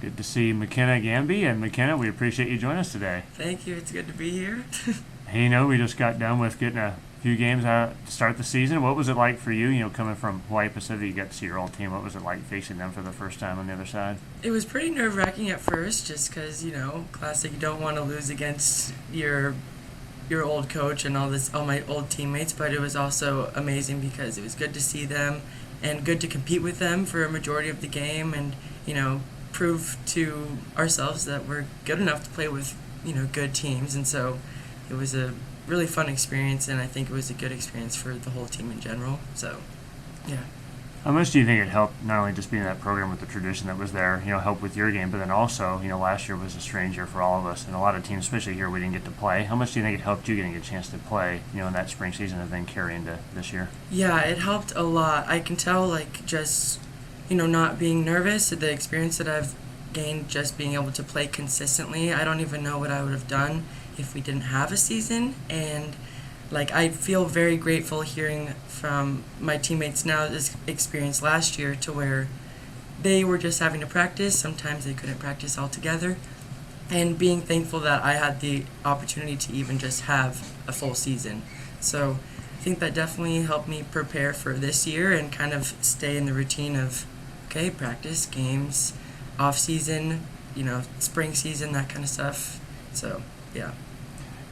Good to see Makenna Gambee. And Makenna, we appreciate you joining us today. Thank you. It's good to be here. Hey, we just got done with getting a few games out to start the season. What was it like for you, coming from Hawaii Pacific? You got to see your old team. What was it like facing them for the first time on the other side? It was pretty nerve-wracking at first just because, classic, you don't want to lose against your old coach and all my old teammates, but it was also amazing because it was good to see them and good to compete with them for a majority of the game and, prove to ourselves that we're good enough to play with, good teams. And so it was a really fun experience, and I think it was a good experience for the whole team in general. So, yeah. How much do you think it helped not only just being in that program with the tradition that was there, help with your game, but then also, last year was a strange year for all of us, and a lot of teams, especially here, we didn't get to play. How much do you think it helped you getting a chance to play, in that spring season and then carry into this year? Yeah, it helped a lot. I can tell, just, not being nervous, the experience that I've gained just being able to play consistently. I don't even know what I would have done if we didn't have a season, and I feel very grateful hearing from my teammates now this experience last year to where they were just having to practice. Sometimes they couldn't practice altogether. And being thankful that I had the opportunity to even just have a full season. So I think that definitely helped me prepare for this year and kind of stay in the routine of, okay, practice, games, off season, spring season, that kind of stuff. So, yeah.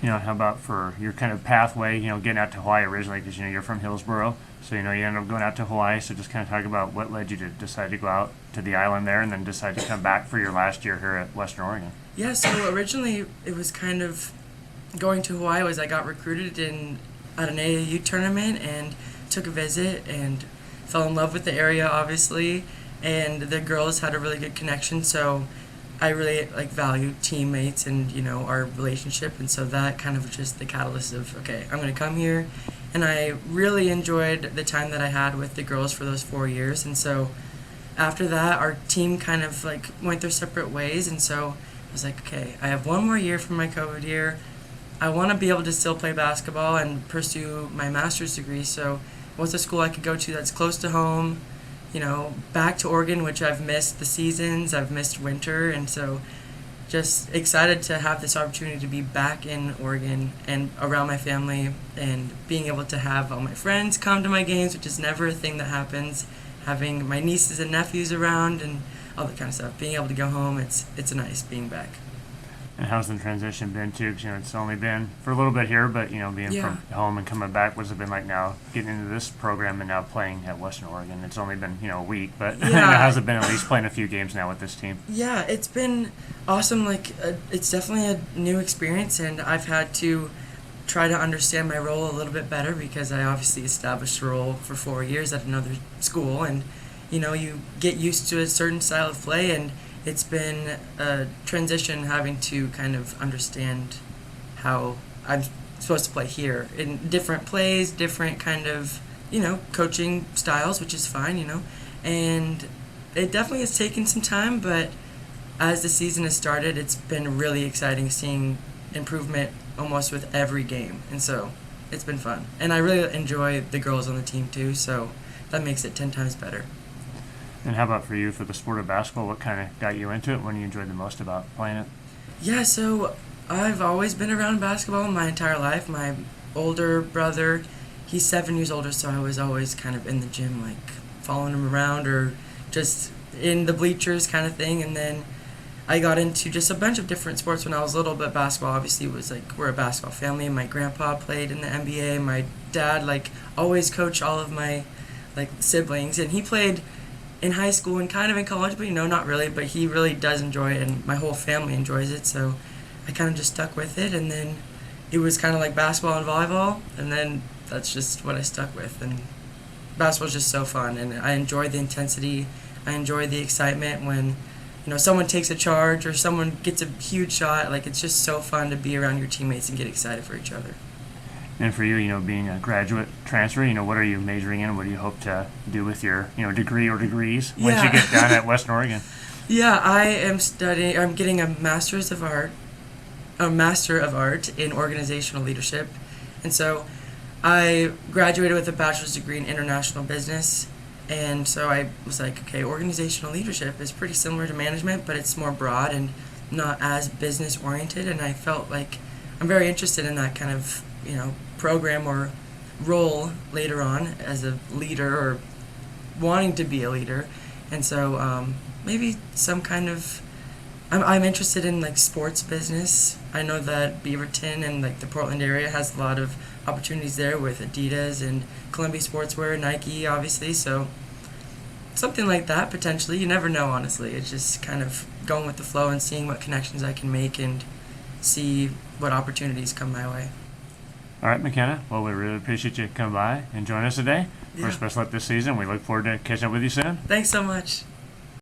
How about for your kind of pathway, getting out to Hawaii originally because, you're from Hillsboro. So, you ended up going out to Hawaii. So just kind of talk about what led you to decide to go out to the island there and then decide to come back for your last year here at Western Oregon. Yeah, so originally it was kind of going to Hawaii was I got recruited at an AAU tournament and took a visit and fell in love with the area, obviously. And the girls had a really good connection, so I really value teammates and our relationship, and so that kind of was just the catalyst of, okay, I'm going to come here. And I really enjoyed the time that I had with the girls for those 4 years, and so after that our team kind of went their separate ways, and so I was like, okay, I have one more year from my COVID year. I want to be able to still play basketball and pursue my master's degree, so what's a school I could go to that's close to home, back to Oregon, which I've missed the seasons, I've missed winter, and so just excited to have this opportunity to be back in Oregon and around my family and being able to have all my friends come to my games, which is never a thing that happens, having my nieces and nephews around and all that kind of stuff. Being able to go home, it's nice being back. And how's the transition been too? Because it's only been for a little bit here, but being from home and coming back, what's it been like now getting into this program and now playing at Western Oregon? It's only been a week, but how's it been at least playing a few games now with this team? Yeah, it's been awesome. It's definitely a new experience, and I've had to try to understand my role a little bit better because I obviously established a role for 4 years at another school, and you get used to a certain style of play, and it's been a transition having to kind of understand how I'm supposed to play here in different plays, different kind of, coaching styles, which is fine, and it definitely has taken some time, but as the season has started, it's been really exciting seeing improvement almost with every game, and so it's been fun. And I really enjoy the girls on the team too, so that makes it 10 times better. And how about for you, for the sport of basketball, what kind of got you into it? What do you enjoyed the most about playing it? Yeah, so I've always been around basketball my entire life. My older brother, he's 7 years older, so I was always kind of in the gym, following him around or just in the bleachers kind of thing. And then I got into just a bunch of different sports when I was little, but basketball obviously was we're a basketball family. My grandpa played in the NBA. My dad always coached all of my siblings, and he played in high school and kind of in college, but not really, but he really does enjoy it, and my whole family enjoys it, so I kind of just stuck with it, and then it was kind of like basketball and volleyball, and then that's just what I stuck with, and basketball's just so fun, and I enjoy the intensity, I enjoy the excitement when someone takes a charge or someone gets a huge shot. It's just so fun to be around your teammates and get excited for each other. And for you, being a graduate transfer, what are you majoring in? What do you hope to do with your, degree or degrees once you get done at Western Oregon? Yeah, I'm getting a Master of Art in Organizational Leadership. And so I graduated with a bachelor's degree in international business. And so I was like, okay, organizational leadership is pretty similar to management, but it's more broad and not as business oriented. And I felt like I'm very interested in that kind of, program or role later on as a leader or wanting to be a leader. And so maybe some kind of, I'm interested in like sports business. I know that Beaverton and like the Portland area has a lot of opportunities there with Adidas and Columbia Sportswear, Nike, obviously. So something like that potentially. You never know, honestly. It's just kind of going with the flow and seeing what connections I can make and see what opportunities come my way. All right, Makenna. Well, we really appreciate you coming by and joining us today for Yeah. a special up this season. We look forward to catching up with you soon. Thanks so much.